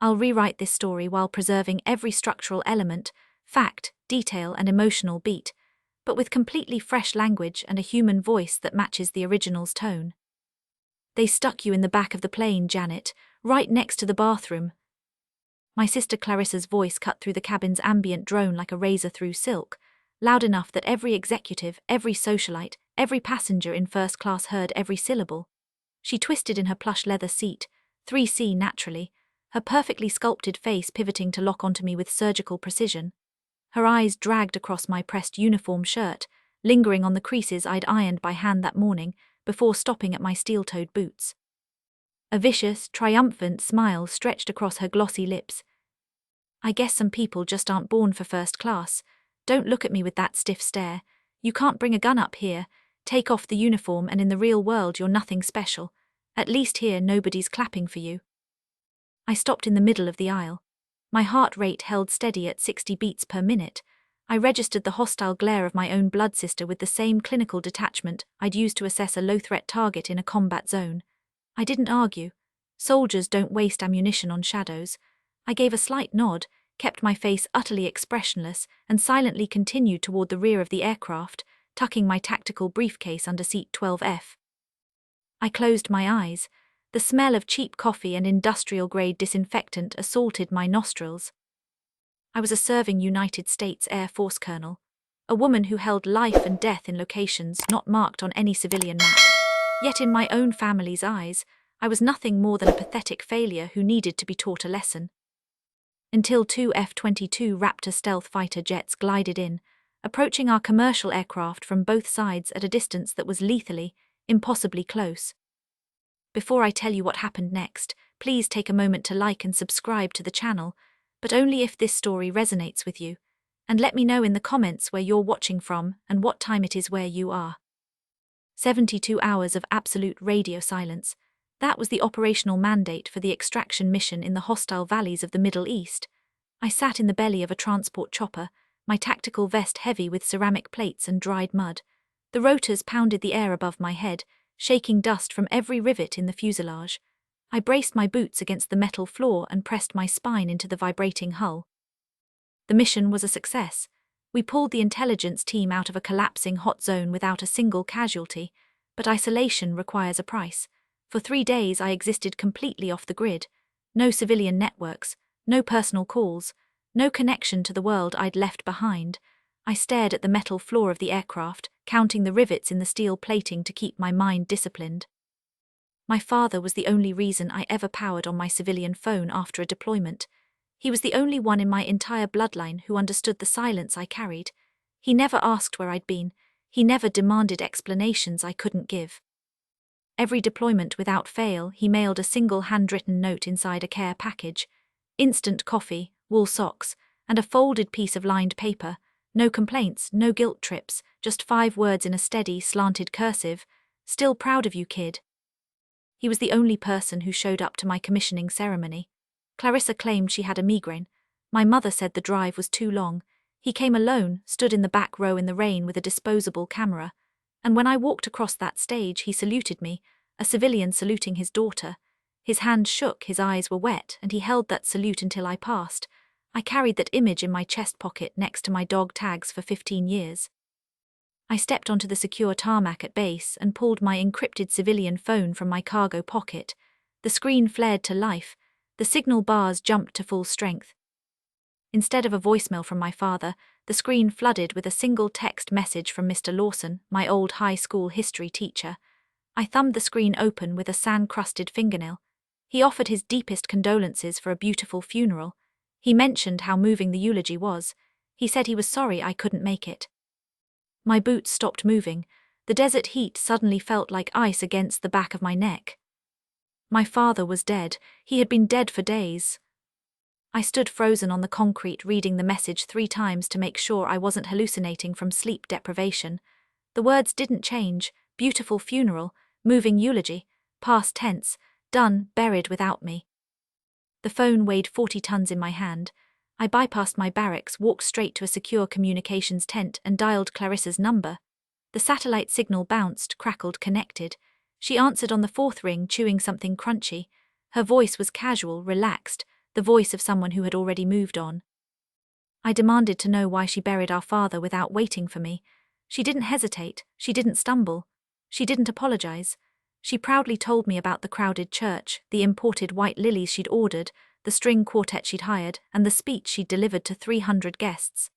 I'll rewrite this story while preserving every structural element, fact, detail, and emotional beat, but with completely fresh language and a human voice that matches the original's tone. They stuck you in the back of the plane, Janet, right next to the bathroom. My sister Clarissa's voice cut through the cabin's ambient drone like a razor through silk, loud enough that every executive, every socialite, every passenger in first class heard every syllable. She twisted in her plush leather seat, 3C naturally, her perfectly sculpted face pivoting to lock onto me with surgical precision. Her eyes dragged across my pressed uniform shirt, lingering on the creases I'd ironed by hand that morning, before stopping at my steel-toed boots. A vicious, triumphant smile stretched across her glossy lips. I guess some people just aren't born for first class. Don't look at me with that stiff stare. You can't bring a gun up here. Take off the uniform and in the real world you're nothing special. At least here nobody's clapping for you. I stopped in the middle of the aisle. My heart rate held steady at 60 beats per minute. I registered the hostile glare of my own blood sister with the same clinical detachment I'd used to assess a low-threat target in a combat zone. I didn't argue. Soldiers don't waste ammunition on shadows. I gave a slight nod, kept my face utterly expressionless, and silently continued toward the rear of the aircraft, tucking my tactical briefcase under seat 12F. I closed my eyes. The smell of cheap coffee and industrial-grade disinfectant assaulted my nostrils. I was a serving United States Air Force colonel, a woman who held life and death in locations not marked on any civilian map. Yet in my own family's eyes, I was nothing more than a pathetic failure who needed to be taught a lesson. Until 2 F-22 Raptor stealth fighter jets glided in, approaching our commercial aircraft from both sides at a distance that was lethally, impossibly close. Before I tell you what happened next, please take a moment to like and subscribe to the channel, but only if this story resonates with you, and let me know in the comments where you're watching from and what time it is where you are. 72 hours of absolute radio silence. That was the operational mandate for the extraction mission in the hostile valleys of the Middle East. I sat in the belly of a transport chopper, my tactical vest heavy with ceramic plates and dried mud. The rotors pounded the air above my head, shaking dust from every rivet in the fuselage. I braced my boots against the metal floor and pressed my spine into the vibrating hull. The mission was a success. We pulled the intelligence team out of a collapsing hot zone without a single casualty, but isolation requires a price. For 3 days I existed completely off the grid. No civilian networks, no personal calls, no connection to the world I'd left behind. I stared at the metal floor of the aircraft, counting the rivets in the steel plating to keep my mind disciplined. My father was the only reason I ever powered on my civilian phone after a deployment. He was the only one in my entire bloodline who understood the silence I carried. He never asked where I'd been. He never demanded explanations I couldn't give. Every deployment without fail, he mailed a single handwritten note inside a care package. Instant coffee, wool socks, and a folded piece of lined paper. No complaints, no guilt trips, just 5 words in a steady, slanted cursive. Still proud of you, kid. He was the only person who showed up to my commissioning ceremony. Clarissa claimed she had a migraine. My mother said the drive was too long. He came alone, stood in the back row in the rain with a disposable camera. And when I walked across that stage, he saluted me, a civilian saluting his daughter. His hand shook, his eyes were wet, and he held that salute until I passed. I carried that image in my chest pocket next to my dog tags for 15 years. I stepped onto the secure tarmac at base and pulled my encrypted civilian phone from my cargo pocket. The screen flared to life. The signal bars jumped to full strength. Instead of a voicemail from my father, the screen flooded with a single text message from Mr. Lawson, my old high school history teacher. I thumbed the screen open with a sand-crusted fingernail. He offered his deepest condolences for a beautiful funeral. He mentioned how moving the eulogy was. He said he was sorry I couldn't make it. My boots stopped moving. The desert heat suddenly felt like ice against the back of my neck. My father was dead. He had been dead for days. I stood frozen on the concrete reading the message 3 times to make sure I wasn't hallucinating from sleep deprivation. The words didn't change. Beautiful funeral, moving eulogy, past tense, done, buried without me. The phone weighed 40 tons in my hand. I bypassed my barracks, walked straight to a secure communications tent and dialed Clarissa's number. The satellite signal bounced, crackled, connected. She answered on the 4th ring, chewing something crunchy. Her voice was casual, relaxed, the voice of someone who had already moved on. I demanded to know why she buried our father without waiting for me. She didn't hesitate, she didn't stumble, she didn't apologize. She proudly told me about the crowded church, the imported white lilies she'd ordered, the string quartet she'd hired, and the speech she'd delivered to 300 guests.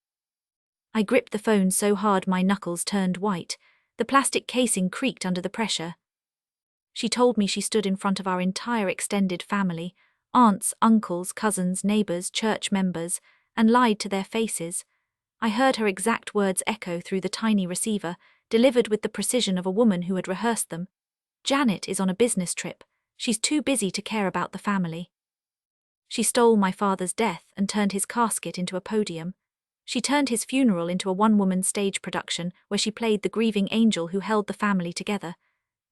I gripped the phone so hard my knuckles turned white. The plastic casing creaked under the pressure. She told me she stood in front of our entire extended family, aunts, uncles, cousins, neighbors, church members, and lied to their faces. I heard her exact words echo through the tiny receiver, delivered with the precision of a woman who had rehearsed them. Janet is on a business trip. She's too busy to care about the family. She stole my father's death and turned his casket into a podium. She turned his funeral into a one-woman stage production where she played the grieving angel who held the family together.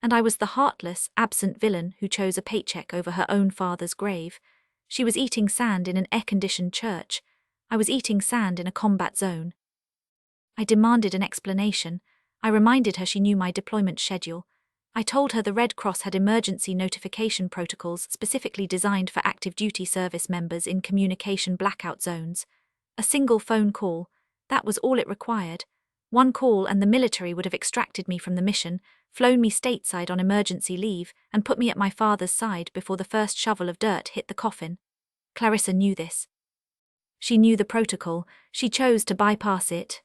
And I was the heartless, absent villain who chose a paycheck over her own father's grave. She was eating sand in an air-conditioned church. I was eating sand in a combat zone. I demanded an explanation. I reminded her she knew my deployment schedule. I told her the Red Cross had emergency notification protocols specifically designed for active duty service members in communication blackout zones. A single phone call, that was all it required. One call and the military would have extracted me from the mission, flown me stateside on emergency leave, and put me at my father's side before the first shovel of dirt hit the coffin. Clarissa knew this. She knew the protocol. She chose to bypass it.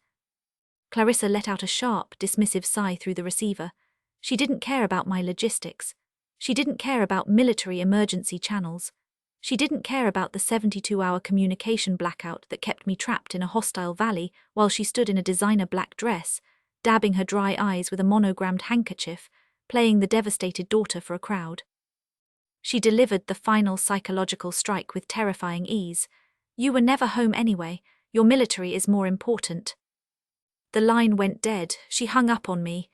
Clarissa let out a sharp, dismissive sigh through the receiver. She didn't care about my logistics. She didn't care about military emergency channels. She didn't care about the 72-hour communication blackout that kept me trapped in a hostile valley while she stood in a designer black dress, dabbing her dry eyes with a monogrammed handkerchief, playing the devastated daughter for a crowd. She delivered the final psychological strike with terrifying ease. You were never home anyway. Your military is more important. The line went dead. She hung up on me.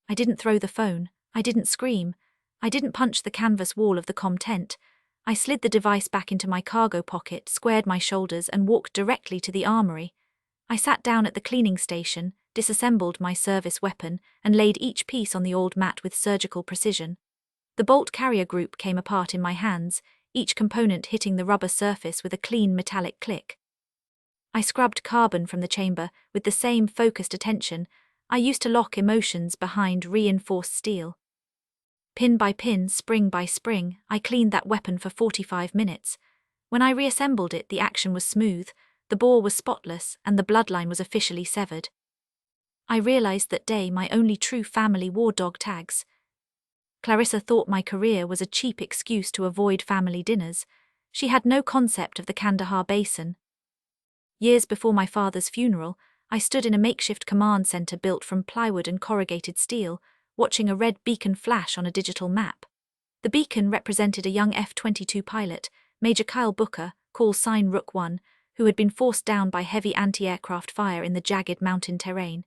I didn't throw the phone. I didn't scream. I didn't punch the canvas wall of the comm tent. I slid the device back into my cargo pocket, squared my shoulders, and walked directly to the armory. I sat down at the cleaning station, disassembled my service weapon, and laid each piece on the old mat with surgical precision. The bolt carrier group came apart in my hands, each component hitting the rubber surface with a clean metallic click. I scrubbed carbon from the chamber with the same focused attention I used to lock emotions behind reinforced steel. Pin by pin, spring by spring, I cleaned that weapon for 45 minutes. When I reassembled it, the action was smooth, the bore was spotless, and the bloodline was officially severed. I realized that day my only true family war dog tags. Clarissa thought my career was a cheap excuse to avoid family dinners. She had no concept of the Kandahar Basin. Years before my father's funeral, I stood in a makeshift command center built from plywood and corrugated steel, watching a red beacon flash on a digital map. The beacon represented a young F-22 pilot, Major Kyle Booker, call sign Rook 1, who had been forced down by heavy anti-aircraft fire in the jagged mountain terrain.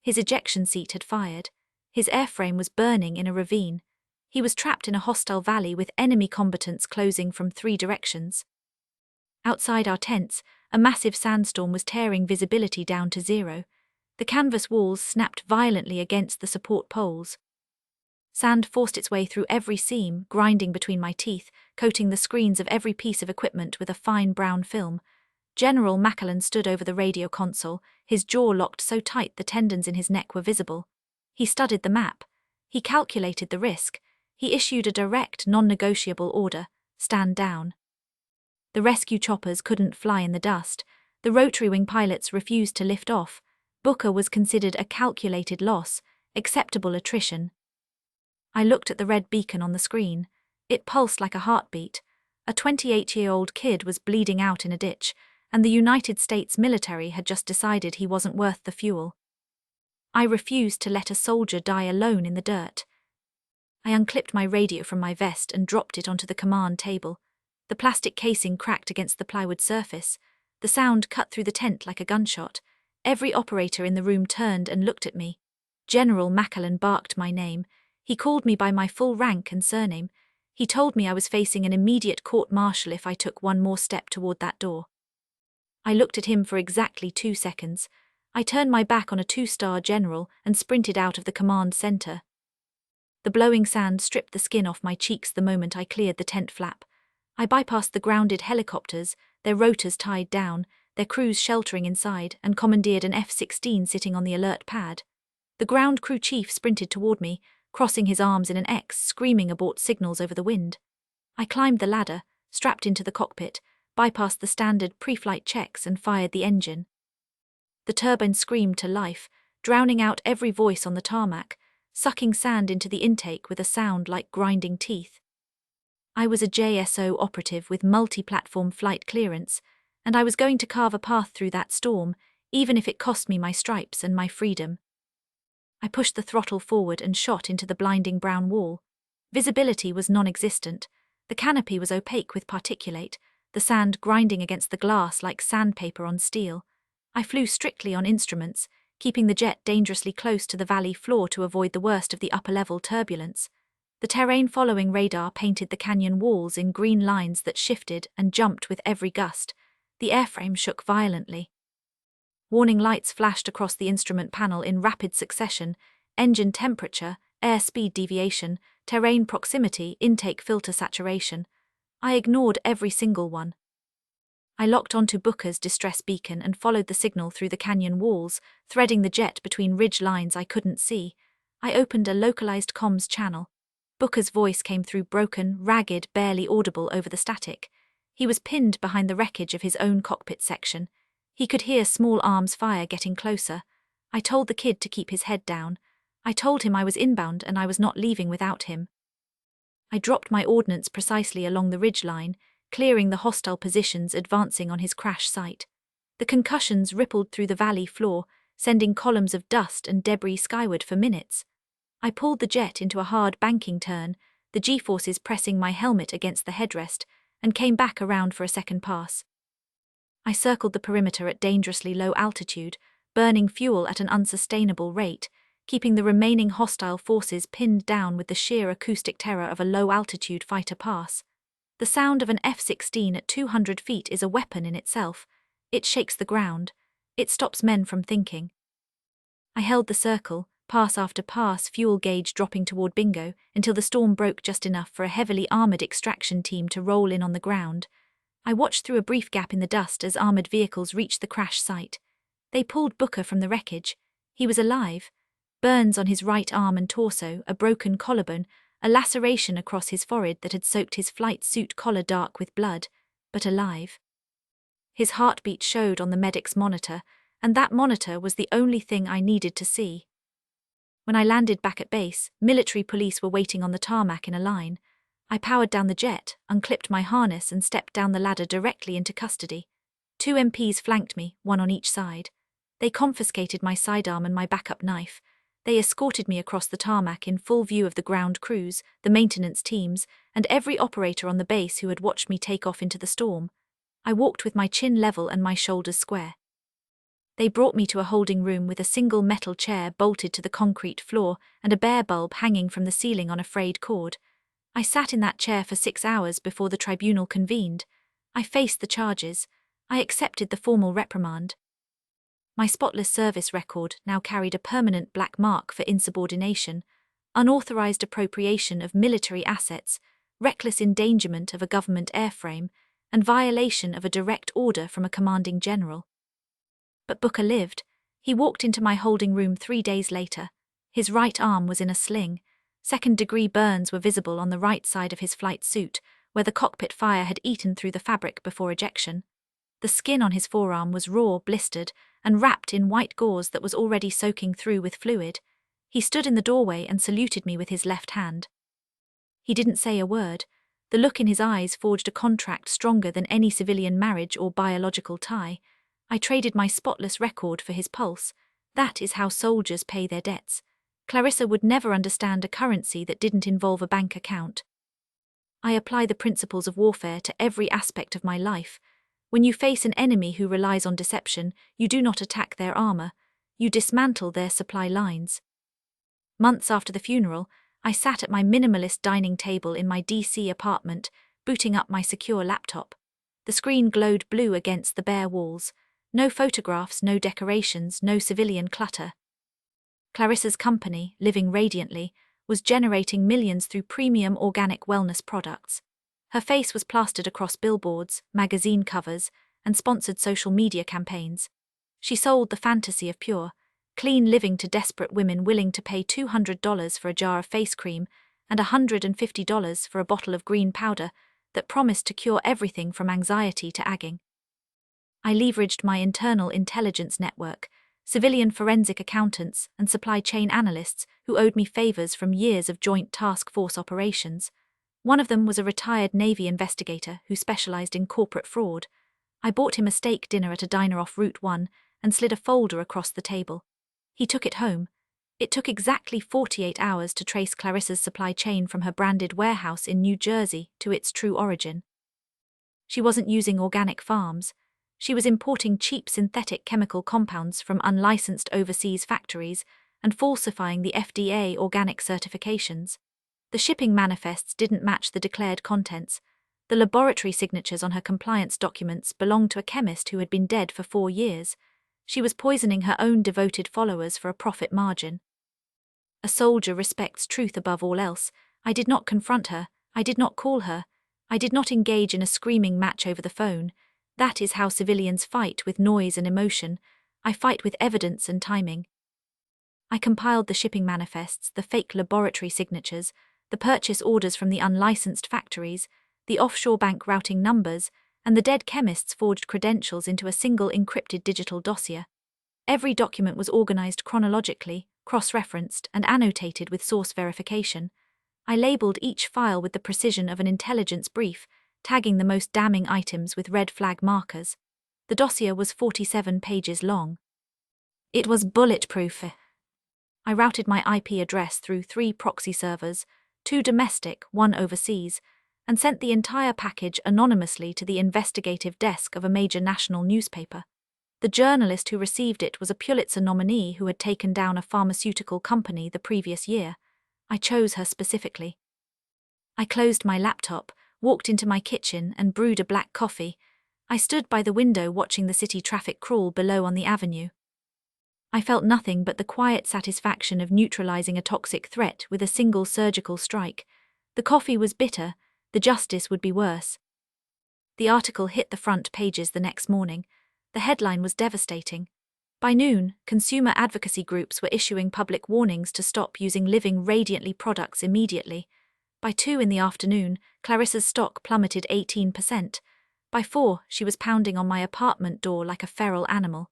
His ejection seat had fired. His airframe was burning in a ravine. He was trapped in a hostile valley with enemy combatants closing from 3 directions. Outside our tents, a massive sandstorm was tearing visibility down to 0. The canvas walls snapped violently against the support poles. Sand forced its way through every seam, grinding between my teeth, coating the screens of every piece of equipment with a fine brown film. General Macallan stood over the radio console, his jaw locked so tight the tendons in his neck were visible. He studied the map. He calculated the risk. He issued a direct, non-negotiable order: stand down. The rescue choppers couldn't fly in the dust. The rotary wing pilots refused to lift off. Booker was considered a calculated loss, acceptable attrition. I looked at the red beacon on the screen. It pulsed like a heartbeat. A 28-year-old kid was bleeding out in a ditch, and the United States military had just decided he wasn't worth the fuel. I refused to let a soldier die alone in the dirt. I unclipped my radio from my vest and dropped it onto the command table. The plastic casing cracked against the plywood surface. The sound cut through the tent like a gunshot. Every operator in the room turned and looked at me. General Macallan barked my name. He called me by my full rank and surname. He told me I was facing an immediate court-martial if I took one more step toward that door. I looked at him for exactly 2 seconds. I turned my back on a 2-star general and sprinted out of the command center. The blowing sand stripped the skin off my cheeks the moment I cleared the tent flap. I bypassed the grounded helicopters, their rotors tied down, their crews sheltering inside, and commandeered an F-16 sitting on the alert pad. The ground crew chief sprinted toward me, crossing his arms in an X, screaming abort signals over the wind. I climbed the ladder, strapped into the cockpit, bypassed the standard pre-flight checks and fired the engine. The turbine screamed to life, drowning out every voice on the tarmac, sucking sand into the intake with a sound like grinding teeth. I was a JSO operative with multi-platform flight clearance, and I was going to carve a path through that storm, even if it cost me my stripes and my freedom. I pushed the throttle forward and shot into the blinding brown wall. Visibility was non-existent. The canopy was opaque with particulate, the sand grinding against the glass like sandpaper on steel. I flew strictly on instruments, keeping the jet dangerously close to the valley floor to avoid the worst of the upper-level turbulence. The terrain-following radar painted the canyon walls in green lines that shifted and jumped with every gust. The airframe shook violently. Warning lights flashed across the instrument panel in rapid succession: engine temperature, airspeed deviation, terrain proximity, intake filter saturation. I ignored every single one. I locked onto Booker's distress beacon and followed the signal through the canyon walls, threading the jet between ridge lines I couldn't see. I opened a localized comms channel. Booker's voice came through broken, ragged, barely audible over the static. He was pinned behind the wreckage of his own cockpit section. He could hear small arms fire getting closer. I told the kid to keep his head down. I told him I was inbound and I was not leaving without him. I dropped my ordnance precisely along the ridge line, clearing the hostile positions advancing on his crash site. The concussions rippled through the valley floor, sending columns of dust and debris skyward for minutes. I pulled the jet into a hard banking turn, the G-forces pressing my helmet against the headrest, and came back around for a second pass. I circled the perimeter at dangerously low altitude, burning fuel at an unsustainable rate, keeping the remaining hostile forces pinned down with the sheer acoustic terror of a low-altitude fighter pass. The sound of an F-16 at 200 feet is a weapon in itself. It shakes the ground. It stops men from thinking. I held the circle, pass after pass, fuel gauge dropping toward bingo, until the storm broke just enough for a heavily armored extraction team to roll in on the ground. I watched through a brief gap in the dust as armored vehicles reached the crash site. They pulled Booker from the wreckage. He was alive. Burns on his right arm and torso, a broken collarbone, a laceration across his forehead that had soaked his flight suit collar dark with blood, but alive. His heartbeat showed on the medic's monitor, and that monitor was the only thing I needed to see. When I landed back at base, military police were waiting on the tarmac in a line. I powered down the jet, unclipped my harness and stepped down the ladder directly into custody. 2 MPs flanked me, one on each side. They confiscated my sidearm and my backup knife. They escorted me across the tarmac in full view of the ground crews, the maintenance teams, and every operator on the base who had watched me take off into the storm. I walked with my chin level and my shoulders square. They brought me to a holding room with a single metal chair bolted to the concrete floor and a bare bulb hanging from the ceiling on a frayed cord. I sat in that chair for 6 hours before the tribunal convened. I faced the charges. I accepted the formal reprimand. My spotless service record now carried a permanent black mark for insubordination, unauthorized appropriation of military assets, reckless endangerment of a government airframe, and violation of a direct order from a commanding general. But Booker lived. He walked into my holding room 3 days later. His right arm was in a sling. Second-degree burns were visible on the right side of his flight suit, where the cockpit fire had eaten through the fabric before ejection. The skin on his forearm was raw, blistered, and wrapped in white gauze that was already soaking through with fluid. He stood in the doorway and saluted me with his left hand. He didn't say a word. The look in his eyes forged a contract stronger than any civilian marriage or biological tie. I traded my spotless record for his pulse. That is how soldiers pay their debts. Clarissa would never understand a currency that didn't involve a bank account. I apply the principles of warfare to every aspect of my life. When you face an enemy who relies on deception, you do not attack their armor. You dismantle their supply lines. Months after the funeral, I sat at my minimalist dining table in my DC apartment, booting up my secure laptop. The screen glowed blue against the bare walls. No photographs, no decorations, no civilian clutter. Clarissa's company, living radiantly, was generating millions through premium organic wellness products. Her face was plastered across billboards, magazine covers, and sponsored social media campaigns. She sold the fantasy of pure, clean living to desperate women willing to pay $200 for a jar of face cream and $150 for a bottle of green powder that promised to cure everything from anxiety to agging. I leveraged my internal intelligence network, civilian forensic accountants and supply chain analysts who owed me favors from years of joint task force operations. One of them was a retired Navy investigator who specialized in corporate fraud. I bought him a steak dinner at a diner off Route 1 and slid a folder across the table. He took it home. It took exactly 48 hours to trace Clarissa's supply chain from her branded warehouse in New Jersey to its true origin. She wasn't using organic farms. She was importing cheap synthetic chemical compounds from unlicensed overseas factories and falsifying the FDA organic certifications. The shipping manifests didn't match the declared contents. The laboratory signatures on her compliance documents belonged to a chemist who had been dead for 4 years. She was poisoning her own devoted followers for a profit margin. A soldier respects truth above all else. I did not confront her. I did not call her. I did not engage in a screaming match over the phone. That is how civilians fight, with noise and emotion. I fight with evidence and timing. I compiled the shipping manifests, the fake laboratory signatures, the purchase orders from the unlicensed factories, the offshore bank routing numbers, and the dead chemist's forged credentials into a single encrypted digital dossier. Every document was organized chronologically, cross-referenced, and annotated with source verification. I labeled each file with the precision of an intelligence brief, tagging the most damning items with red flag markers. The dossier was 47 pages long. It was bulletproof. I routed my IP address through 3 proxy servers, 2 domestic, 1 overseas, and sent the entire package anonymously to the investigative desk of a major national newspaper. The journalist who received it was a Pulitzer nominee who had taken down a pharmaceutical company the previous year. I chose her specifically. I closed my laptop, walked into my kitchen, and brewed a black coffee. I stood by the window watching the city traffic crawl below on the avenue. I felt nothing but the quiet satisfaction of neutralizing a toxic threat with a single surgical strike. The coffee was bitter, the justice would be worse. The article hit the front pages the next morning. The headline was devastating. By noon, consumer advocacy groups were issuing public warnings to stop using Living Radiantly products immediately. By 2 in the afternoon, Clarissa's stock plummeted 18%. By 4, she was pounding on my apartment door like a feral animal.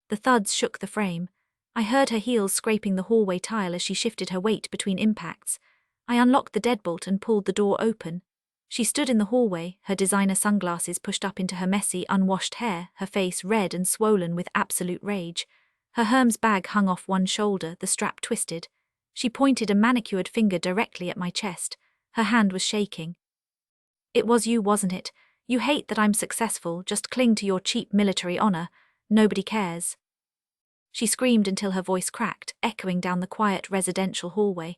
The thuds shook the frame. I heard her heels scraping the hallway tile as she shifted her weight between impacts. I unlocked the deadbolt and pulled the door open. She stood in the hallway, her designer sunglasses pushed up into her messy, unwashed hair, her face red and swollen with absolute rage. Her Hermes bag hung off one shoulder, the strap twisted. She pointed a manicured finger directly at my chest. Her hand was shaking. "It was you, wasn't it? You hate that I'm successful, just cling to your cheap military honor. Nobody cares." She screamed until her voice cracked, echoing down the quiet residential hallway.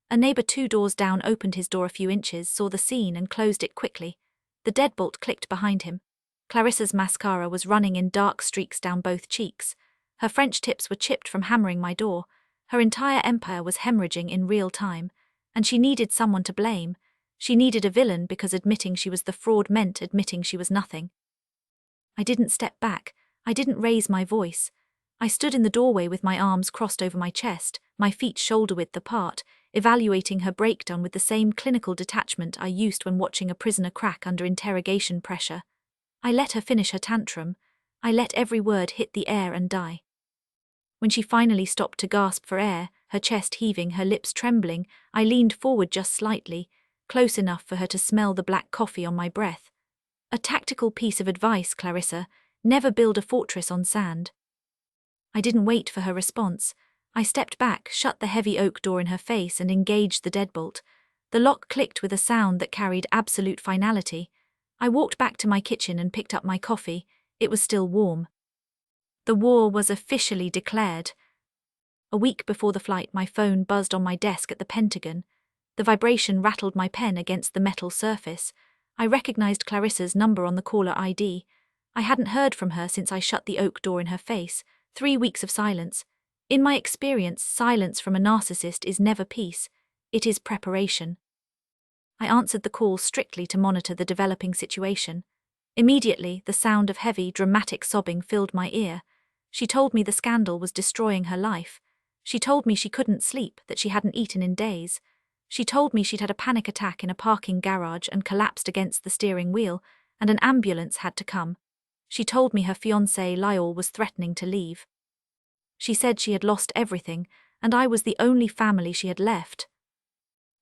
A neighbor 2 doors down opened his door a few inches, saw the scene and closed it quickly. The deadbolt clicked behind him. Clarissa's mascara was running in dark streaks down both cheeks. Her French tips were chipped from hammering my door. Her entire empire was hemorrhaging in real time, and she needed someone to blame. She needed a villain because admitting she was the fraud meant admitting she was nothing. I didn't step back. I didn't raise my voice. I stood in the doorway with my arms crossed over my chest, my feet shoulder-width apart, evaluating her breakdown with the same clinical detachment I used when watching a prisoner crack under interrogation pressure. I let her finish her tantrum. I let every word hit the air and die. When she finally stopped to gasp for air, her chest heaving, her lips trembling, I leaned forward just slightly, close enough for her to smell the black coffee on my breath. "A tactical piece of advice, Clarissa. Never build a fortress on sand." I didn't wait for her response. I stepped back, shut the heavy oak door in her face, and engaged the deadbolt. The lock clicked with a sound that carried absolute finality. I walked back to my kitchen and picked up my coffee. It was still warm. The war was officially declared. A week before the flight, my phone buzzed on my desk at the Pentagon. The vibration rattled my pen against the metal surface. I recognized Clarissa's number on the caller ID. I hadn't heard from her since I shut the oak door in her face. 3 weeks of silence. In my experience, silence from a narcissist is never peace. It is preparation. I answered the call strictly to monitor the developing situation. Immediately, the sound of heavy, dramatic sobbing filled my ear. She told me the scandal was destroying her life. She told me she couldn't sleep, that she hadn't eaten in days. She told me she'd had a panic attack in a parking garage and collapsed against the steering wheel, and an ambulance had to come. She told me her fiancé Lyle was threatening to leave. She said she had lost everything, and I was the only family she had left.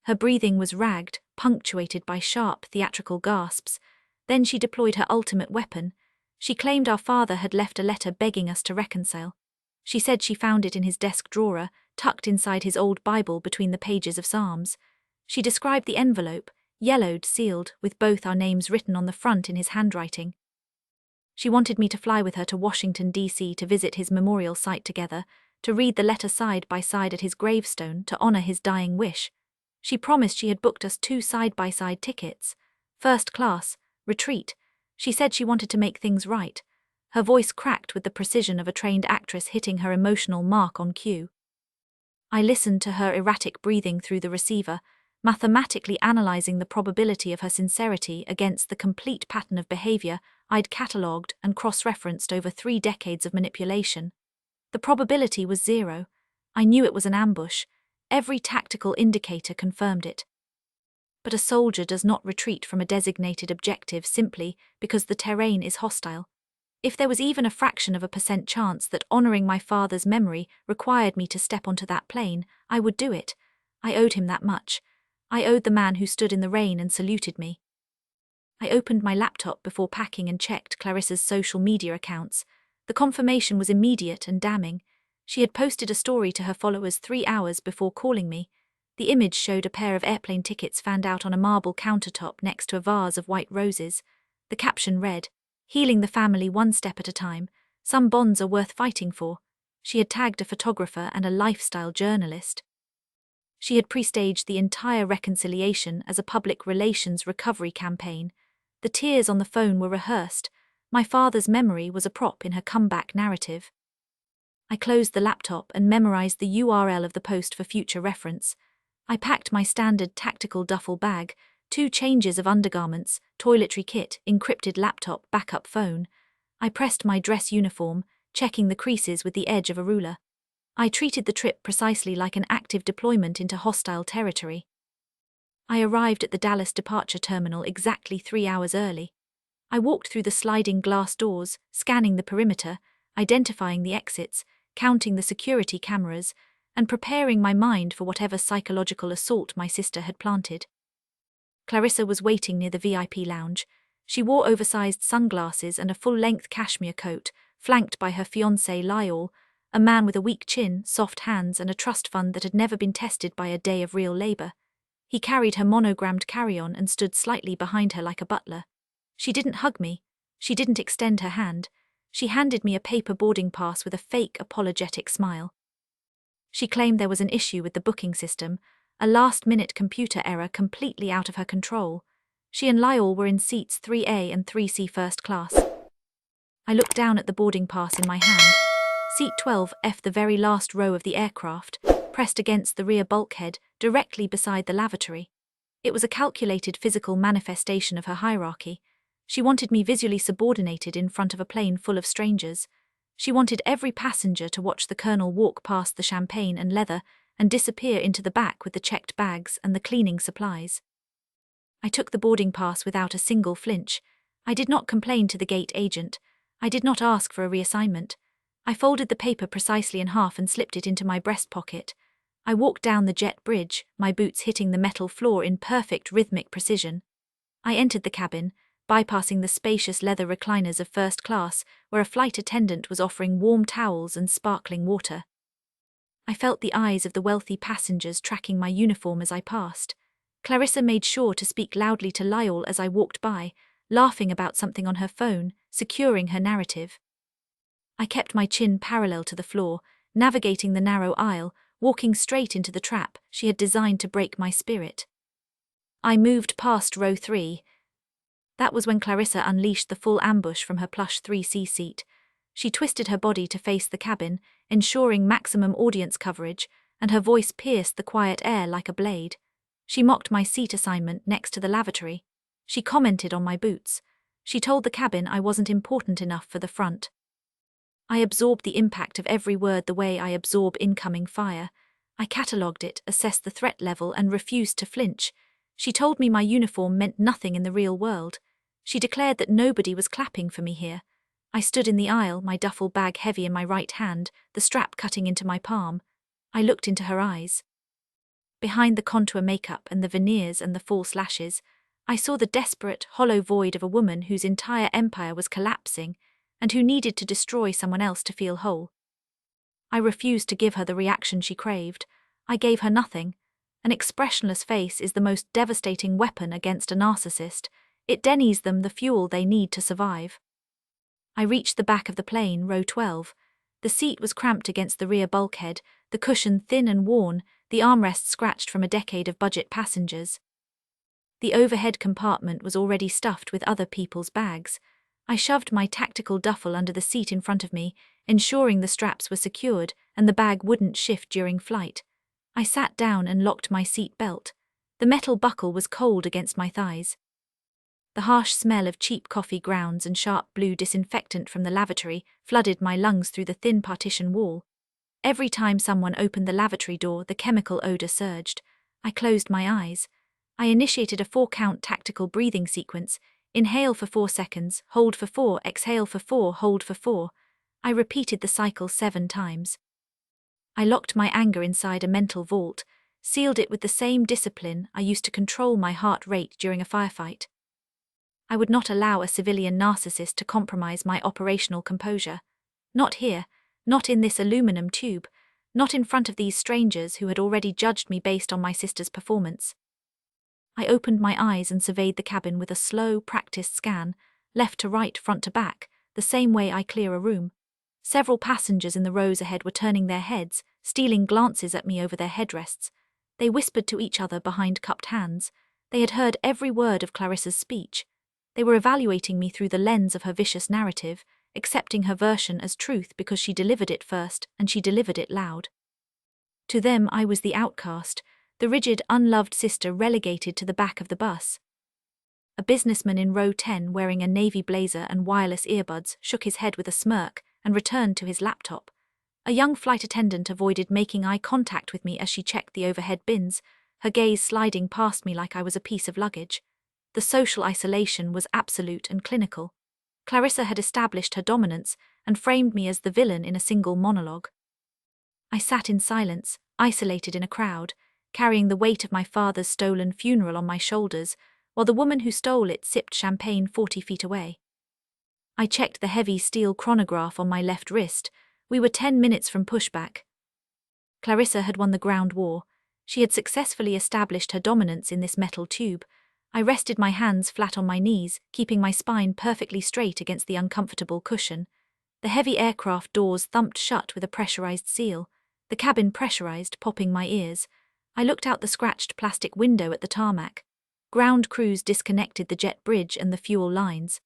Her breathing was ragged, punctuated by sharp, theatrical gasps. Then she deployed her ultimate weapon. She claimed our father had left a letter begging us to reconcile. She said she found it in his desk drawer, tucked inside his old Bible between the pages of Psalms. She described the envelope, yellowed, sealed, with both our names written on the front in his handwriting. She wanted me to fly with her to Washington, D.C. to visit his memorial site together, to read the letter side by side at his gravestone to honor his dying wish. She promised she had booked us 2 side-by-side tickets. First class, retreat. She said she wanted to make things right. Her voice cracked with the precision of a trained actress hitting her emotional mark on cue. I listened to her erratic breathing through the receiver, mathematically analyzing the probability of her sincerity against the complete pattern of behavior I'd catalogued and cross-referenced over 3 decades of manipulation. The probability was 0. I knew it was an ambush. Every tactical indicator confirmed it. But a soldier does not retreat from a designated objective simply because the terrain is hostile. If there was even a fraction of a % chance that honoring my father's memory required me to step onto that plane, I would do it. I owed him that much. I owed the man who stood in the rain and saluted me. I opened my laptop before packing and checked Clarissa's social media accounts. The confirmation was immediate and damning. She had posted a story to her followers 3 hours before calling me. The image showed a pair of airplane tickets fanned out on a marble countertop next to a vase of white roses. The caption read, "Healing the family one step at a time. Some bonds are worth fighting for." She had tagged a photographer and a lifestyle journalist. She had pre-staged the entire reconciliation as a public relations recovery campaign. The tears on the phone were rehearsed. My father's memory was a prop in her comeback narrative. I closed the laptop and memorized the URL of the post for future reference. I packed my standard tactical duffel bag, 2 changes of undergarments, toiletry kit, encrypted laptop, backup phone. I pressed my dress uniform, checking the creases with the edge of a ruler. I treated the trip precisely like an active deployment into hostile territory. I arrived at the Dallas departure terminal exactly 3 hours early. I walked through the sliding glass doors, scanning the perimeter, identifying the exits, counting the security cameras, and preparing my mind for whatever psychological assault my sister had planted. Clarissa was waiting near the VIP lounge. She wore oversized sunglasses and a full-length cashmere coat, flanked by her fiancé Lyle, a man with a weak chin, soft hands, and a trust fund that had never been tested by a day of real labor. He carried her monogrammed carry-on and stood slightly behind her like a butler. She didn't hug me. She didn't extend her hand. She handed me a paper boarding pass with a fake, apologetic smile. She claimed there was an issue with the booking system, a last-minute computer error completely out of her control. She and Lyle were in seats 3A and 3C first class. I looked down at the boarding pass in my hand. Seat 12F, the very last row of the aircraft, pressed against the rear bulkhead, directly beside the lavatory. It was a calculated physical manifestation of her hierarchy. She wanted me visually subordinated in front of a plane full of strangers. She wanted every passenger to watch the colonel walk past the champagne and leather and disappear into the back with the checked bags and the cleaning supplies. I took the boarding pass without a single flinch. I did not complain to the gate agent. I did not ask for a reassignment. I folded the paper precisely in half and slipped it into my breast pocket. I walked down the jet bridge, my boots hitting the metal floor in perfect rhythmic precision. I entered the cabin, bypassing the spacious leather recliners of first class, where a flight attendant was offering warm towels and sparkling water. I felt the eyes of the wealthy passengers tracking my uniform as I passed. Clarissa made sure to speak loudly to Lyle as I walked by, laughing about something on her phone, securing her narrative. I kept my chin parallel to the floor, navigating the narrow aisle, walking straight into the trap she had designed to break my spirit. I moved past row 3. That was when Clarissa unleashed the full ambush from her plush 3C seat. She twisted her body to face the cabin, ensuring maximum audience coverage, and her voice pierced the quiet air like a blade. She mocked my seat assignment next to the lavatory. She commented on my boots. She told the cabin I wasn't important enough for the front. I absorbed the impact of every word the way I absorb incoming fire. I catalogued it, assessed the threat level, and refused to flinch. She told me my uniform meant nothing in the real world. She declared that nobody was clapping for me here. I stood in the aisle, my duffel bag heavy in my right hand, the strap cutting into my palm. I looked into her eyes. Behind the contour makeup and the veneers and the false lashes, I saw the desperate, hollow void of a woman whose entire empire was collapsing and who needed to destroy someone else to feel whole. I refused to give her the reaction she craved. I gave her nothing. An expressionless face is the most devastating weapon against a narcissist. It denies them the fuel they need to survive. I reached the back of the plane, row 12. The seat was cramped against the rear bulkhead, the cushion thin and worn, the armrest scratched from a decade of budget passengers. The overhead compartment was already stuffed with other people's bags. I shoved my tactical duffel under the seat in front of me, ensuring the straps were secured and the bag wouldn't shift during flight. I sat down and locked my seat belt. The metal buckle was cold against my thighs. The harsh smell of cheap coffee grounds and sharp blue disinfectant from the lavatory flooded my lungs through the thin partition wall. Every time someone opened the lavatory door, the chemical odor surged. I closed my eyes. I initiated a 4-count tactical breathing sequence. Inhale for 4 seconds, hold for 4, exhale for 4, hold for 4. I repeated the cycle 7 times. I locked my anger inside a mental vault, sealed it with the same discipline I used to control my heart rate during a firefight. I would not allow a civilian narcissist to compromise my operational composure. Not here, not in this aluminum tube, not in front of these strangers who had already judged me based on my sister's performance. I opened my eyes and surveyed the cabin with a slow, practiced scan, left to right, front to back, the same way I clear a room. Several passengers in the rows ahead were turning their heads, stealing glances at me over their headrests. They whispered to each other behind cupped hands. They had heard every word of Clarissa's speech. They were evaluating me through the lens of her vicious narrative, accepting her version as truth because she delivered it first and she delivered it loud. To them, I was the outcast, the rigid, unloved sister relegated to the back of the bus. A businessman in row 10 wearing a navy blazer and wireless earbuds shook his head with a smirk and returned to his laptop. A young flight attendant avoided making eye contact with me as she checked the overhead bins, her gaze sliding past me like I was a piece of luggage. The social isolation was absolute and clinical. Clarissa had established her dominance and framed me as the villain in a single monologue. I sat in silence, isolated in a crowd, carrying the weight of my father's stolen funeral on my shoulders, while the woman who stole it sipped champagne 40 feet away. I checked the heavy steel chronograph on my left wrist. We were 10 minutes from pushback. Clarissa had won the ground war. She had successfully established her dominance in this metal tube. I rested my hands flat on my knees, keeping my spine perfectly straight against the uncomfortable cushion. The heavy aircraft doors thumped shut with a pressurized seal. The cabin pressurized, popping my ears. I looked out the scratched plastic window at the tarmac. Ground crews disconnected the jet bridge and the fuel lines.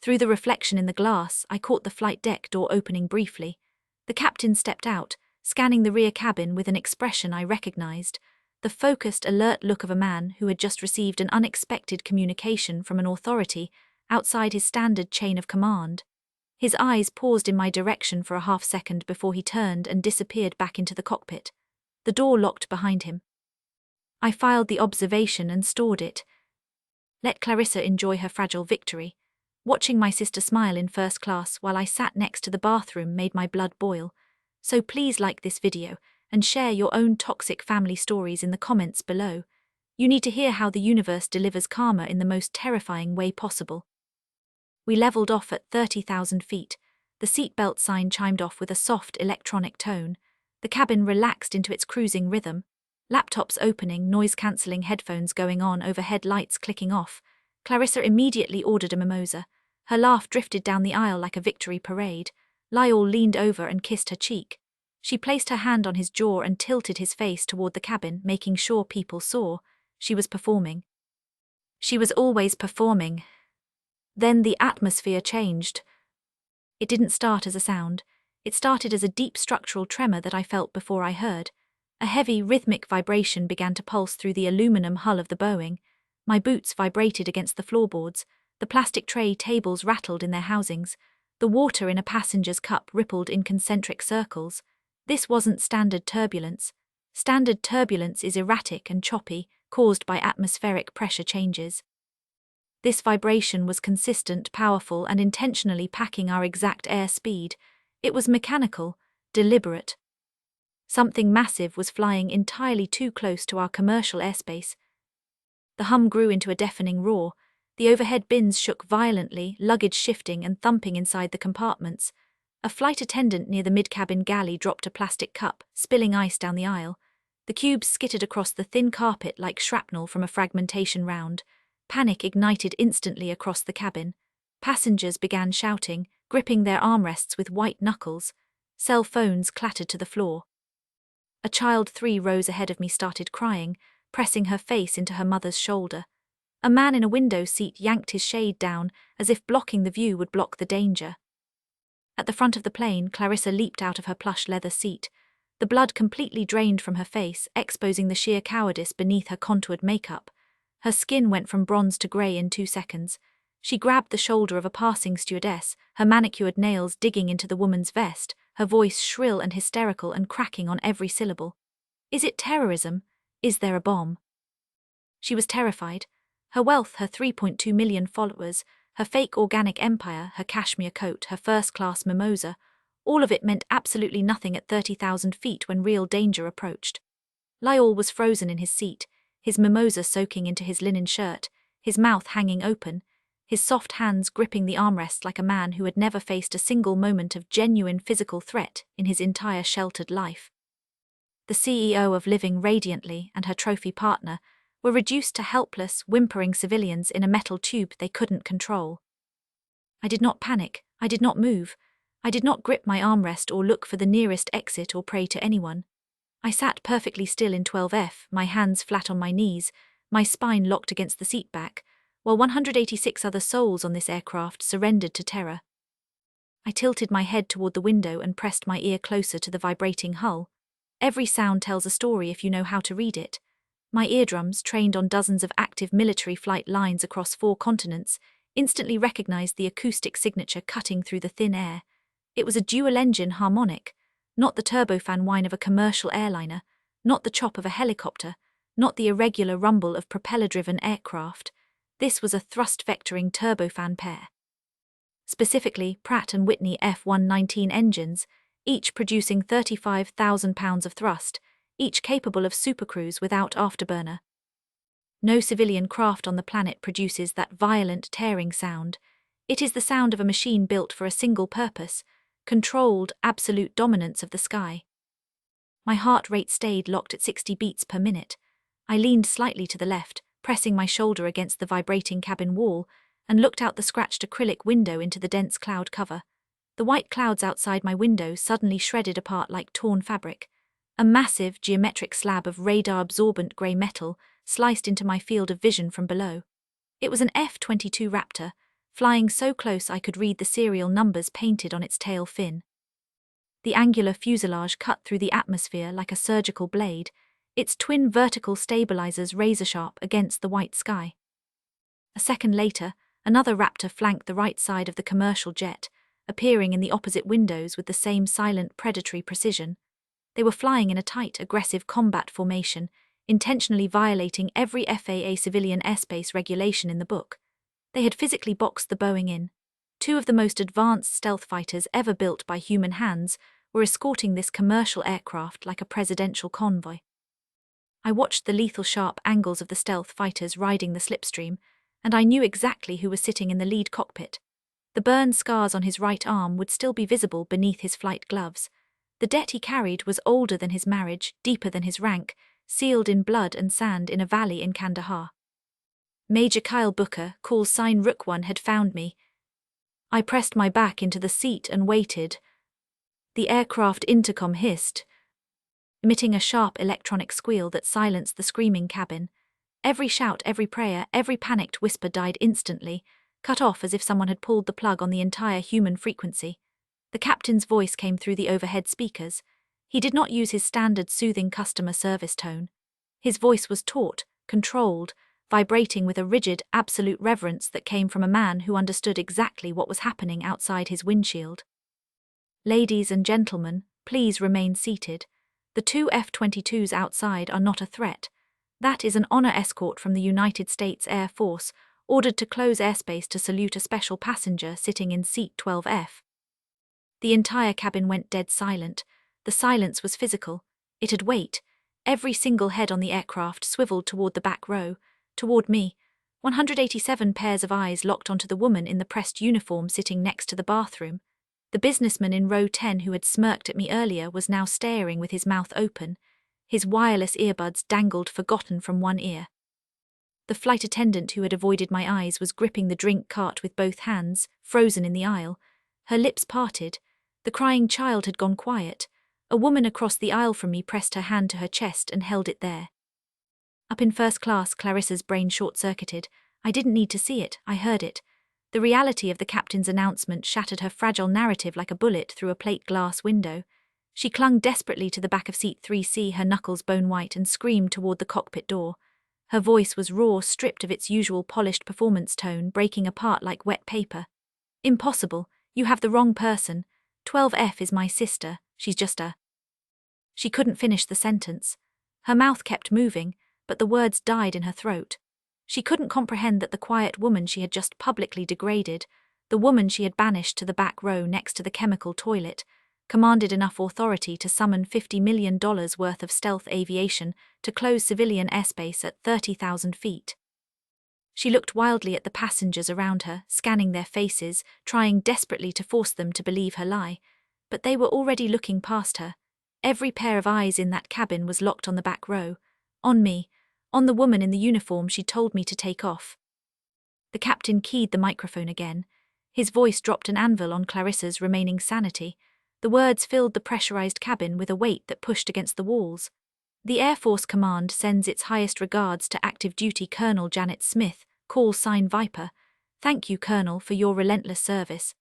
Through the reflection in the glass, I caught the flight deck door opening briefly. The captain stepped out, scanning the rear cabin with an expression I recognized, the focused, alert look of a man who had just received an unexpected communication from an authority outside his standard chain of command. His eyes paused in my direction for a half-second before he turned and disappeared back into the cockpit. The door locked behind him. I filed the observation and stored it. Let Clarissa enjoy her fragile victory. Watching my sister smile in first class while I sat next to the bathroom made my blood boil. So please like this video and share your own toxic family stories in the comments below. You need to hear how the universe delivers karma in the most terrifying way possible. We leveled off at 30,000 feet. The seatbelt sign chimed off with a soft electronic tone. The cabin relaxed into its cruising rhythm. Laptops opening, noise-cancelling headphones going on, overhead lights clicking off. Clarissa immediately ordered a mimosa. Her laugh drifted down the aisle like a victory parade. Lyle leaned over and kissed her cheek. She placed her hand on his jaw and tilted his face toward the cabin, making sure people saw. She was performing. She was always performing. Then the atmosphere changed. It didn't start as a sound. It started as a deep structural tremor that I felt before I heard. A heavy, rhythmic vibration began to pulse through the aluminum hull of the Boeing. My boots vibrated against the floorboards, the plastic tray tables rattled in their housings, the water in a passenger's cup rippled in concentric circles. This wasn't standard turbulence. Standard turbulence is erratic and choppy, caused by atmospheric pressure changes. This vibration was consistent, powerful, and intentionally packing our exact air speed. It was mechanical, deliberate. Something massive was flying entirely too close to our commercial airspace. The hum grew into a deafening roar. The overhead bins shook violently, luggage shifting and thumping inside the compartments. A flight attendant near the mid-cabin galley dropped a plastic cup, spilling ice down the aisle. The cubes skittered across the thin carpet like shrapnel from a fragmentation round. Panic ignited instantly across the cabin. Passengers began shouting, gripping their armrests with white knuckles. Cell phones clattered to the floor. A child 3 rows ahead of me started crying, pressing her face into her mother's shoulder. A man in a window seat yanked his shade down, as if blocking the view would block the danger. At the front of the plane, Clarissa leaped out of her plush leather seat. The blood completely drained from her face, exposing the sheer cowardice beneath her contoured makeup. Her skin went from bronze to grey in 2 seconds. She grabbed the shoulder of a passing stewardess, her manicured nails digging into the woman's vest, her voice shrill and hysterical and cracking on every syllable. "Is it terrorism? Is there a bomb?" She was terrified. Her wealth, her 3.2 million followers, her fake organic empire, her cashmere coat, her first-class mimosa, all of it meant absolutely nothing at 30,000 feet when real danger approached. Lyle was frozen in his seat, his mimosa soaking into his linen shirt, his mouth hanging open, his soft hands gripping the armrests like a man who had never faced a single moment of genuine physical threat in his entire sheltered life. The CEO of Living Radiantly and her trophy partner were reduced to helpless, whimpering civilians in a metal tube they couldn't control. I did not panic, I did not move, I did not grip my armrest or look for the nearest exit or pray to anyone. I sat perfectly still in 12F, my hands flat on my knees, my spine locked against the seat back, while 186 other souls on this aircraft surrendered to terror. I tilted my head toward the window and pressed my ear closer to the vibrating hull. Every sound tells a story if you know how to read it. My eardrums, trained on dozens of active military flight lines across 4 continents, instantly recognized the acoustic signature cutting through the thin air. It was a dual-engine harmonic, not the turbofan whine of a commercial airliner, not the chop of a helicopter, not the irregular rumble of propeller-driven aircraft. This was a thrust-vectoring turbofan pair. Specifically, Pratt & Whitney F-119 engines, each producing 35,000 pounds of thrust, each capable of supercruise without afterburner. No civilian craft on the planet produces that violent, tearing sound. It is the sound of a machine built for a single purpose, controlled, absolute dominance of the sky. My heart rate stayed locked at 60 beats per minute. I leaned slightly to the left, pressing my shoulder against the vibrating cabin wall, and looked out the scratched acrylic window into the dense cloud cover. The white clouds outside my window suddenly shredded apart like torn fabric. A massive, geometric slab of radar-absorbent grey metal sliced into my field of vision from below. It was an F-22 Raptor, flying so close I could read the serial numbers painted on its tail fin. The angular fuselage cut through the atmosphere like a surgical blade, its twin vertical stabilizers razor-sharp against the white sky. A second later, another Raptor flanked the right side of the commercial jet, appearing in the opposite windows with the same silent predatory precision. They were flying in a tight, aggressive combat formation, intentionally violating every FAA civilian airspace regulation in the book. They had physically boxed the Boeing in. 2 of the most advanced stealth fighters ever built by human hands were escorting this commercial aircraft like a presidential convoy. I watched the lethal sharp angles of the stealth fighters riding the slipstream, and I knew exactly who was sitting in the lead cockpit. The burn scars on his right arm would still be visible beneath his flight gloves. The debt he carried was older than his marriage, deeper than his rank, sealed in blood and sand in a valley in Kandahar. Major Kyle Booker, call sign Rook 1, had found me. I pressed my back into the seat and waited. The aircraft intercom hissed, emitting a sharp electronic squeal that silenced the screaming cabin. Every shout, every prayer, every panicked whisper died instantly, cut off as if someone had pulled the plug on the entire human frequency. The captain's voice came through the overhead speakers. He did not use his standard soothing customer service tone. His voice was taut, controlled, vibrating with a rigid, absolute reverence that came from a man who understood exactly what was happening outside his windshield. "Ladies and gentlemen, please remain seated. The two F-22s outside are not a threat. That is an honor escort from the United States Air Force, ordered to close airspace to salute a special passenger sitting in seat 12F. The entire cabin went dead silent. The silence was physical. It had weight. Every single head on the aircraft swiveled toward the back row, toward me. 187 pairs of eyes locked onto the woman in the pressed uniform sitting next to the bathroom. The businessman in row 10 who had smirked at me earlier was now staring with his mouth open. His wireless earbuds dangled forgotten from one ear. The flight attendant who had avoided my eyes was gripping the drink cart with both hands, frozen in the aisle. Her lips parted. The crying child had gone quiet. A woman across the aisle from me pressed her hand to her chest and held it there. Up in first class, Clarissa's brain short-circuited. I didn't need to see it, I heard it. The reality of the captain's announcement shattered her fragile narrative like a bullet through a plate glass window. She clung desperately to the back of seat 3C, her knuckles bone-white, and screamed toward the cockpit door. Her voice was raw, stripped of its usual polished performance tone, breaking apart like wet paper. "Impossible. You have the wrong person. 12F is my sister. She's just a..." She couldn't finish the sentence. Her mouth kept moving, but the words died in her throat. She couldn't comprehend that the quiet woman she had just publicly degraded, the woman she had banished to the back row next to the chemical toilet, commanded enough authority to summon $50 million worth of stealth aviation to close civilian airspace at 30,000 feet. She looked wildly at the passengers around her, scanning their faces, trying desperately to force them to believe her lie. But they were already looking past her. Every pair of eyes in that cabin was locked on the back row, on me, on the woman in the uniform she'd told me to take off. The captain keyed the microphone again. His voice dropped an anvil on Clarissa's remaining sanity. The words filled the pressurized cabin with a weight that pushed against the walls. "The Air Force Command sends its highest regards to active duty Colonel Janet Smith, call sign Viper. Thank you, Colonel, for your relentless service."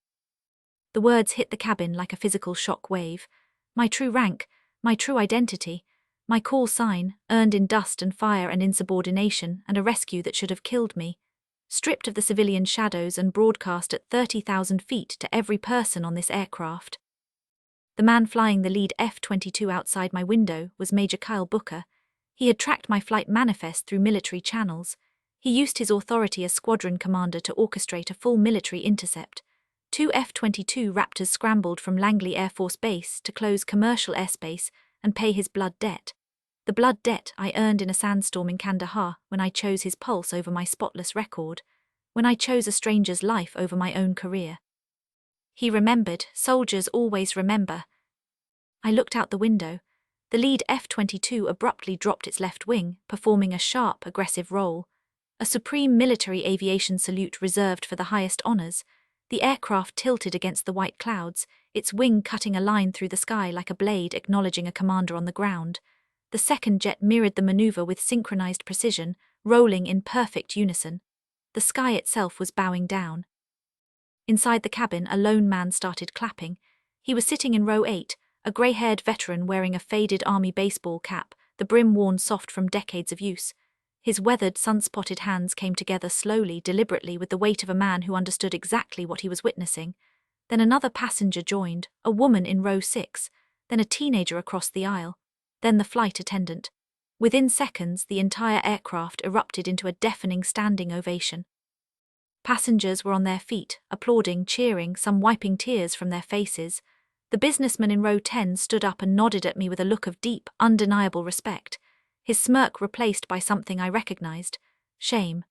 The words hit the cabin like a physical shock wave. My true rank, my true identity, my call sign, earned in dust and fire and insubordination, and a rescue that should have killed me. Stripped of the civilian shadows and broadcast at 30,000 feet to every person on this aircraft. The man flying the lead F-22 outside my window was Major Kyle Booker. He had tracked my flight manifest through military channels. He used his authority as squadron commander to orchestrate a full military intercept. 2 F-22 Raptors scrambled from Langley Air Force Base to close commercial airspace and pay his blood debt. The blood debt I earned in a sandstorm in Kandahar when I chose his pulse over my spotless record, when I chose a stranger's life over my own career. He remembered. Soldiers always remember. I looked out the window. The lead F-22 abruptly dropped its left wing, performing a sharp, aggressive roll. A supreme military aviation salute reserved for the highest honors. The aircraft tilted against the white clouds, its wing cutting a line through the sky like a blade acknowledging a commander on the ground. The second jet mirrored the maneuver with synchronized precision, rolling in perfect unison. The sky itself was bowing down. Inside the cabin, a lone man started clapping. He was sitting in row 8, a grey-haired veteran wearing a faded army baseball cap, the brim worn soft from decades of use. His weathered, sun-spotted hands came together slowly, deliberately, with the weight of a man who understood exactly what he was witnessing. Then another passenger joined, a woman in row 6, then a teenager across the aisle, then the flight attendant. Within seconds, the entire aircraft erupted into a deafening standing ovation. Passengers were on their feet, applauding, cheering, some wiping tears from their faces. The businessman in row 10 stood up and nodded at me with a look of deep, undeniable respect, his smirk replaced by something I recognized: shame.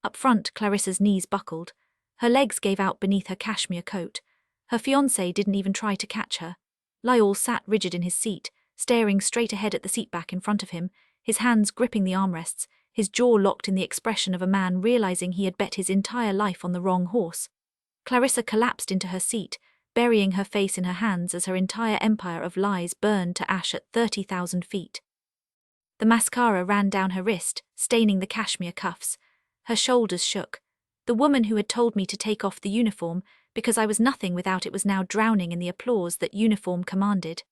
Up front, Clarissa's knees buckled. Her legs gave out beneath her cashmere coat. Her fiancé didn't even try to catch her. Lyle sat rigid in his seat, staring straight ahead at the seatback in front of him, his hands gripping the armrests, his jaw locked in the expression of a man realizing he had bet his entire life on the wrong horse. Clarissa collapsed into her seat, burying her face in her hands as her entire empire of lies burned to ash at 30,000 feet. The mascara ran down her wrist, staining the cashmere cuffs. Her shoulders shook. The woman who had told me to take off the uniform because I was nothing without it was now drowning in the applause that uniform commanded.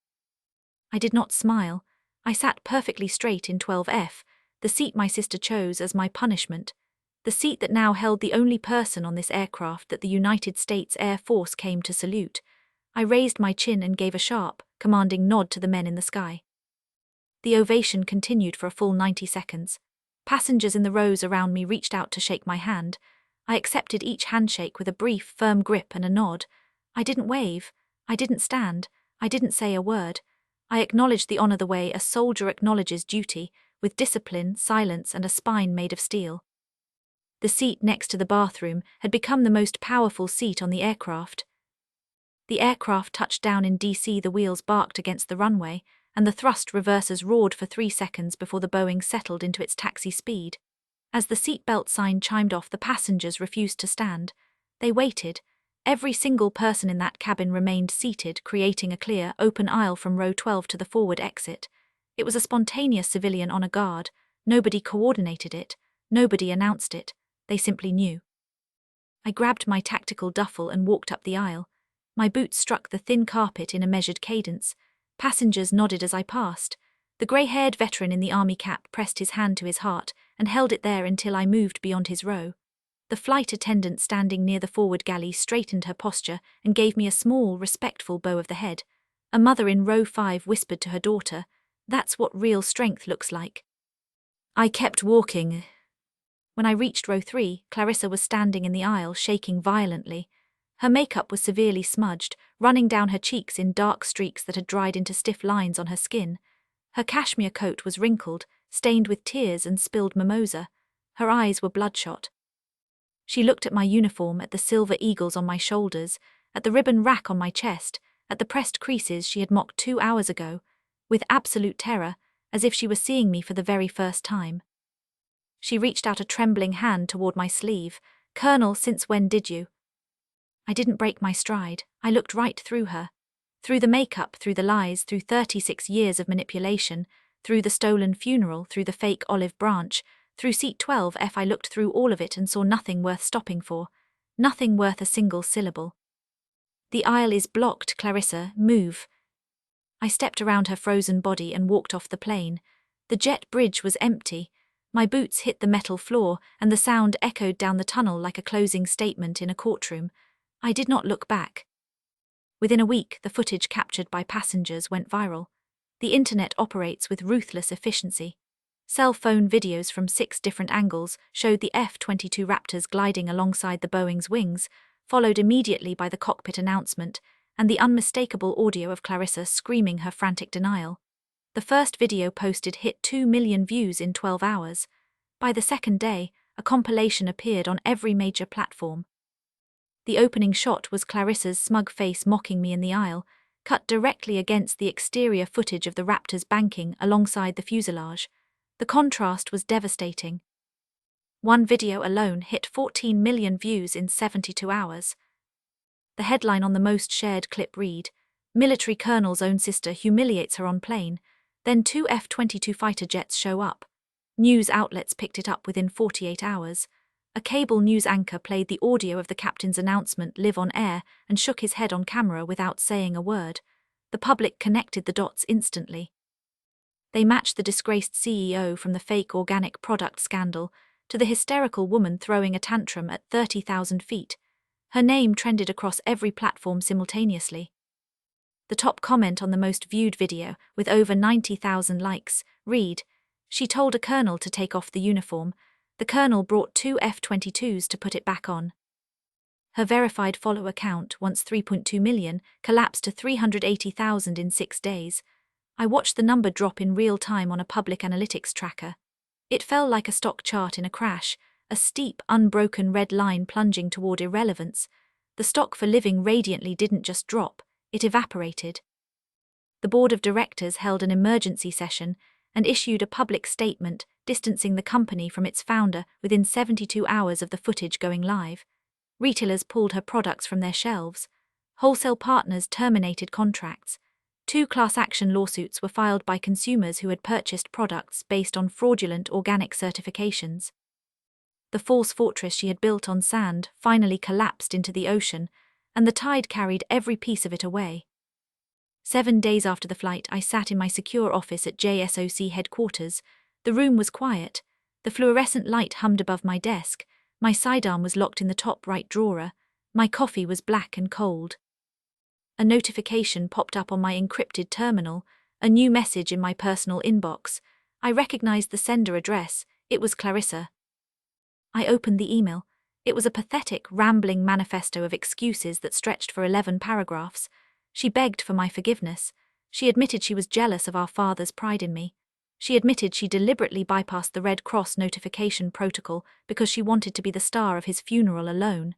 I did not smile. I sat perfectly straight in 12F, the seat my sister chose as my punishment, the seat that now held the only person on this aircraft that the United States Air Force came to salute. I raised my chin and gave a sharp, commanding nod to the men in the sky. The ovation continued for a full 90 seconds. Passengers in the rows around me reached out to shake my hand. I accepted each handshake with a brief, firm grip and a nod. I didn't wave. I didn't stand. I didn't say a word. I acknowledged the honor the way a soldier acknowledges duty, with discipline, silence, and a spine made of steel. The seat next to the bathroom had become the most powerful seat on the aircraft. The aircraft touched down in DC, the wheels barked against the runway, and the thrust reversers roared for 3 seconds before the Boeing settled into its taxi speed. As the seatbelt sign chimed off, the passengers refused to stand. They waited. Every single person in that cabin remained seated, creating a clear, open aisle from row 12 to the forward exit. It was a spontaneous civilian honor guard. Nobody coordinated it. Nobody announced it. They simply knew. I grabbed my tactical duffel and walked up the aisle. My boots struck the thin carpet in a measured cadence. Passengers nodded as I passed. The grey-haired veteran in the army cap pressed his hand to his heart and held it there until I moved beyond his row. The flight attendant standing near the forward galley straightened her posture and gave me a small, respectful bow of the head. A mother in row 5 whispered to her daughter, "That's what real strength looks like." I kept walking. When I reached row 3, Clarissa was standing in the aisle, shaking violently. Her makeup was severely smudged, running down her cheeks in dark streaks that had dried into stiff lines on her skin. Her cashmere coat was wrinkled, stained with tears and spilled mimosa. Her eyes were bloodshot. She looked at my uniform, at the silver eagles on my shoulders, at the ribbon rack on my chest, at the pressed creases she had mocked 2 hours ago, with absolute terror, as if she were seeing me for the very first time. She reached out a trembling hand toward my sleeve. "Colonel, since when did you?" I didn't break my stride. I looked right through her. Through the makeup, through the lies, through 36 years of manipulation, through the stolen funeral, through the fake olive branch, through seat 12F. I looked through all of it and saw nothing worth stopping for. Nothing worth a single syllable. "The aisle is blocked, Clarissa, move." I stepped around her frozen body and walked off the plane. The jet bridge was empty. My boots hit the metal floor, and the sound echoed down the tunnel like a closing statement in a courtroom. I did not look back. Within a week, the footage captured by passengers went viral. The internet operates with ruthless efficiency. Cell phone videos from 6 different angles showed the F-22 Raptors gliding alongside the Boeing's wings, followed immediately by the cockpit announcement and the unmistakable audio of Clarissa screaming her frantic denial. The first video posted hit 2 million views in 12 hours. By the second day, a compilation appeared on every major platform. The opening shot was Clarissa's smug face mocking me in the aisle, cut directly against the exterior footage of the Raptors banking alongside the fuselage. The contrast was devastating. One video alone hit 14 million views in 72 hours. The headline on the most shared clip read, "Military colonel's own sister humiliates her on plane, then 2 F-22 fighter jets show up." News outlets picked it up within 48 hours. A cable news anchor played the audio of the captain's announcement live on air and shook his head on camera without saying a word. The public connected the dots instantly. They matched the disgraced CEO from the fake organic product scandal to the hysterical woman throwing a tantrum at 30,000 feet. Her name trended across every platform simultaneously. The top comment on the most viewed video, with over 90,000 likes, read, "She told a colonel to take off the uniform. The colonel brought 2 F-22s to put it back on." Her verified follower count, once 3.2 million, collapsed to 380,000 in 6 days. I watched the number drop in real time on a public analytics tracker. It fell like a stock chart in a crash, a steep, unbroken red line plunging toward irrelevance. The stock for living radiantly didn't just drop, it evaporated. The board of directors held an emergency session and issued a public statement distancing the company from its founder within 72 hours of the footage going live. Retailers pulled her products from their shelves. Wholesale partners terminated contracts. 2 class action lawsuits were filed by consumers who had purchased products based on fraudulent organic certifications. The false fortress she had built on sand finally collapsed into the ocean, and the tide carried every piece of it away. 7 days after the flight, I sat in my secure office at JSOC headquarters. The room was quiet. The fluorescent light hummed above my desk. My sidearm was locked in the top right drawer. My coffee was black and cold. A notification popped up on my encrypted terminal, a new message in my personal inbox. I recognized the sender address. It was Clarissa. I opened the email. It was a pathetic, rambling manifesto of excuses that stretched for 11 paragraphs. She begged for my forgiveness. She admitted she was jealous of our father's pride in me. She admitted she deliberately bypassed the Red Cross notification protocol because she wanted to be the star of his funeral alone.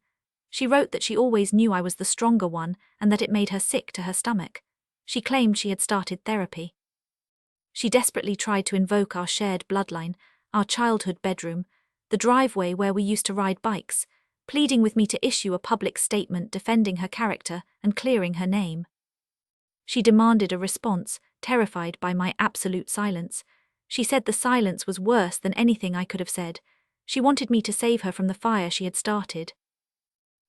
She wrote that she always knew I was the stronger one and that it made her sick to her stomach. She claimed she had started therapy. She desperately tried to invoke our shared bloodline, our childhood bedroom, the driveway where we used to ride bikes, pleading with me to issue a public statement defending her character and clearing her name. She demanded a response, terrified by my absolute silence. She said the silence was worse than anything I could have said. She wanted me to save her from the fire she had started.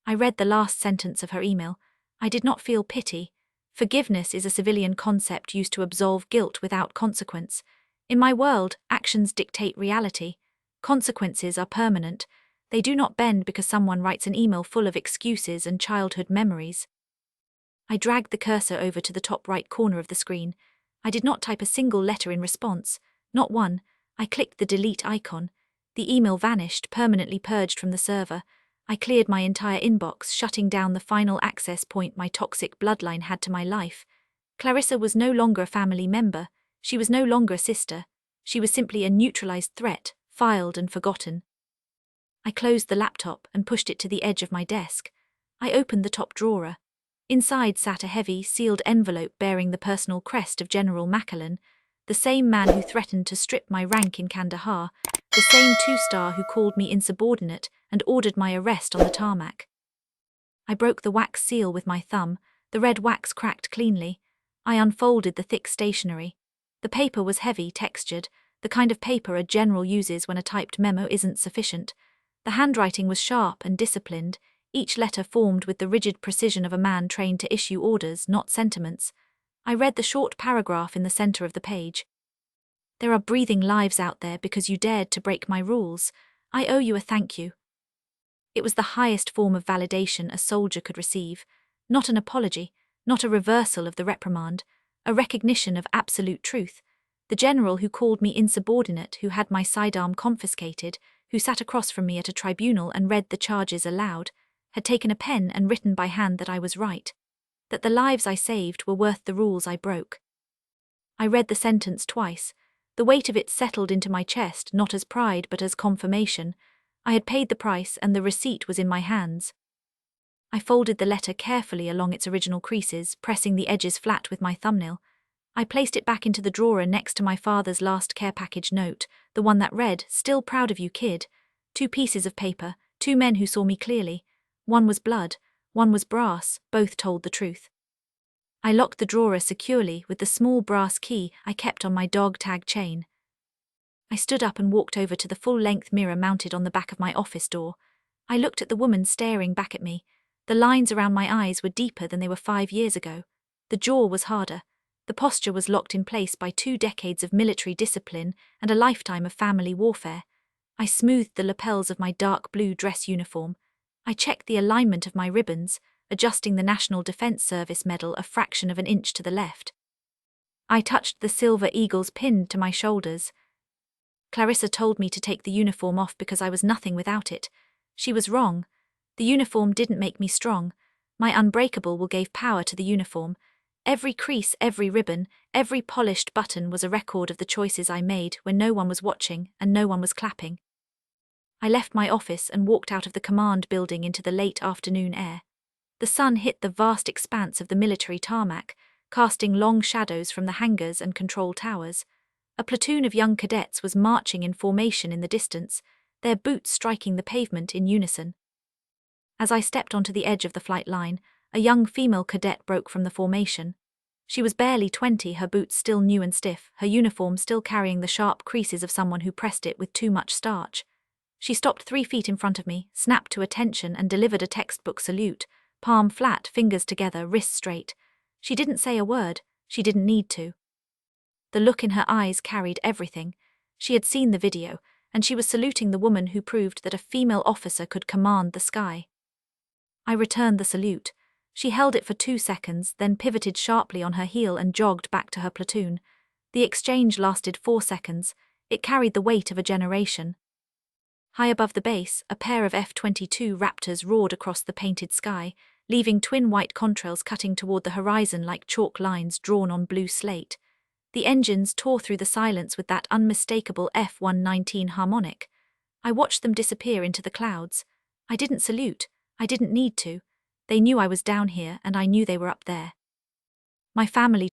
I read the last sentence of her email. I did not feel pity. Forgiveness is a civilian concept used to absolve guilt without consequence. In my world, actions dictate reality. Consequences are permanent. They do not bend because someone writes an email full of excuses and childhood memories. I dragged the cursor over to the top right corner of the screen. I did not type a single letter in response, not one. I clicked the delete icon. The email vanished, permanently purged from the server. I cleared my entire inbox, shutting down the final access point my toxic bloodline had to my life. Clarissa was no longer a family member. She was no longer a sister. She was simply a neutralized threat, filed and forgotten. I closed the laptop and pushed it to the edge of my desk. I opened the top drawer. Inside sat a heavy, sealed envelope bearing the personal crest of General Macallan, the same man who threatened to strip my rank in Kandahar, the same two-star who called me insubordinate and ordered my arrest on the tarmac. I broke the wax seal with my thumb. The red wax cracked cleanly. I unfolded the thick stationery. The paper was heavy, textured, the kind of paper a general uses when a typed memo isn't sufficient. The handwriting was sharp and disciplined, each letter formed with the rigid precision of a man trained to issue orders, not sentiments. I read the short paragraph in the center of the page. There are breathing lives out there because you dared to break my rules. I owe you a thank you. It was the highest form of validation a soldier could receive. Not an apology, not a reversal of the reprimand, a recognition of absolute truth. The general who called me insubordinate, who had my sidearm confiscated, who sat across from me at a tribunal and read the charges aloud, had taken a pen and written by hand that I was right, that the lives I saved were worth the rules I broke. I read the sentence twice. The weight of it settled into my chest, not as pride but as confirmation. I had paid the price and the receipt was in my hands. I folded the letter carefully along its original creases, pressing the edges flat with my thumbnail. I placed it back into the drawer next to my father's last care package note, the one that read, "Still proud of you, kid." 2 pieces of paper, 2 men who saw me clearly. One was blood, one was brass, both told the truth. I locked the drawer securely with the small brass key I kept on my dog tag chain. I stood up and walked over to the full-length mirror mounted on the back of my office door. I looked at the woman staring back at me. The lines around my eyes were deeper than they were 5 years ago. The jaw was harder. The posture was locked in place by 2 decades of military discipline and a lifetime of family warfare. I smoothed the lapels of my dark blue dress uniform. I checked the alignment of my ribbons, adjusting the National Defense Service medal a fraction of an inch to the left. I touched the silver eagles pinned to my shoulders. Clarissa told me to take the uniform off because I was nothing without it. She was wrong. The uniform didn't make me strong. My unbreakable will gave power to the uniform. Every crease, every ribbon, every polished button was a record of the choices I made when no one was watching and no one was clapping. I left my office and walked out of the command building into the late afternoon air. The sun hit the vast expanse of the military tarmac, casting long shadows from the hangars and control towers. A platoon of young cadets was marching in formation in the distance, their boots striking the pavement in unison. As I stepped onto the edge of the flight line, a young female cadet broke from the formation. She was barely 20, her boots still new and stiff, her uniform still carrying the sharp creases of someone who pressed it with too much starch. She stopped 3 feet in front of me, snapped to attention and delivered a textbook salute, palm flat, fingers together, wrists straight. She didn't say a word, She didn't need to. The look in her eyes carried everything. She had seen the video, and she was saluting the woman who proved that a female officer could command the sky. I returned the salute. She held it for 2 seconds, then pivoted sharply on her heel and jogged back to her platoon. The exchange lasted 4 seconds. It carried the weight of a generation. High above the base, a pair of F-22 Raptors roared across the painted sky, leaving twin white contrails cutting toward the horizon like chalk lines drawn on blue slate. The engines tore through the silence with that unmistakable F-119 harmonic. I watched them disappear into the clouds. I didn't salute. I didn't need to. They knew I was down here, and I knew they were up there. My family